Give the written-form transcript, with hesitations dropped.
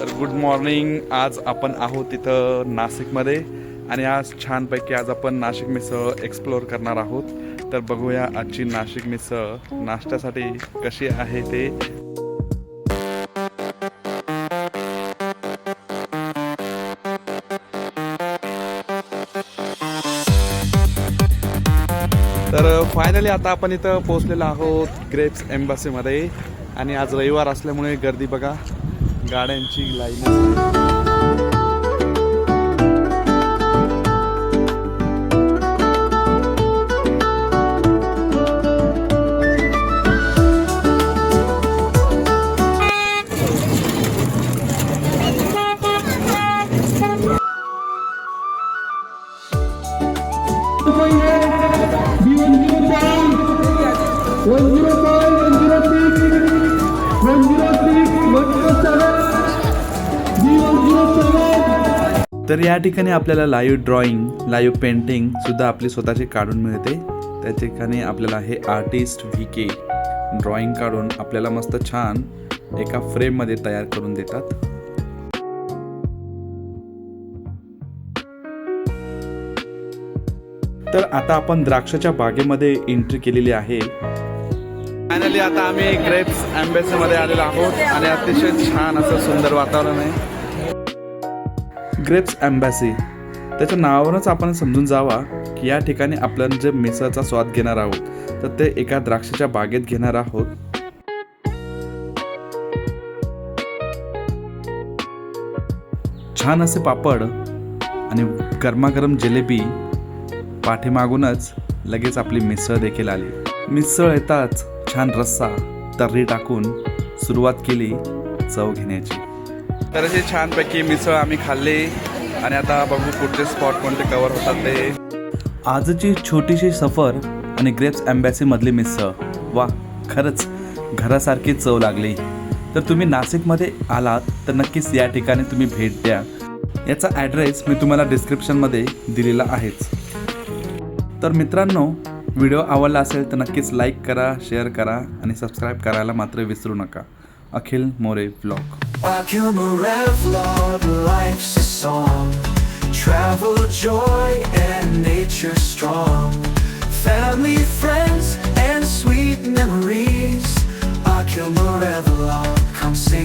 तर good morning. आज आपण आहोत तिथं नाशिकमध्ये आणि आज छानपैकी आज आपण नाशिक मिसळ एक्सप्लोअर करणार आहोत. तर बघूया आजची नाशिक मिसळ नाश्त्यासाठी कशी आहे ते. तर फायनली आता आपण इथं पोहोचलेलो आहोत ग्रेप्स एम्बसीमध्ये आणि आज रविवार असल्यामुळे गर्दी बघा, गाड्यांची लाईन. तर या ठिकाणी आपल्याला लाईव्ह ड्रॉइंग, लाईव्ह पेंटिंग सुद्धा आपली स्वतःची काढून मिळते. त्या ठिकाणी आपल्याला हे आर्टिस्ट VK ड्रॉइंग काढून आपल्याला मस्त छान एका फ्रेममध्ये तयार करून देतात. तर आता आपण द्राक्षाच्या बागेमध्ये एंट्री केलेली आहे. फायनली आता आम्ही ग्रेप्स एम्बेसीमध्ये आलेलो आहोत आणि अतिशय छान असं सुंदर वातावरण आहे. ग्रेप्स एम्बॅसी त्याच्या नावावरूनच आपण समजून जावा की या ठिकाणी आपण जे मिसळचा स्वाद घेणार आहोत तर ते एका द्राक्षाच्या बागेत घेणार आहोत. छान असे पापड आणि गरमागरम जिलेबी. पाठीमागूनच लगेच आपली मिसळ देखील आली. मिसळ येताच छान रस्सा तर्री टाकून सुरुवात केली चव घेण्याची. तर अशी छानपैकी मिसळ आम्ही खाल्ली आणि आता बघू पुढचे स्पॉट कोणते कव्हर होतात ते. आजची छोटीशी सफर आणि ग्रेप्स एम्बॅसी मधली मिसळ वा, खरंच घरासारखी चव लागली. तर तुम्ही नाशिकमध्ये आलात तर नक्कीच या ठिकाणी तुम्ही भेट द्या. याचा ॲड्रेस मी तुम्हाला डिस्क्रिप्शनमध्ये दिलेला आहेच. तर मित्रांनो, व्हिडिओ आवडला असेल तर नक्कीच लाईक करा, शेअर करा आणि सबस्क्राईब करायला मात्र विसरू नका. Akhil More vlog. Akil Moore vlog, life's a song. Travel, joy, and nature strong. Family, friends, and sweet memories. Akil Moore vlog, come sing.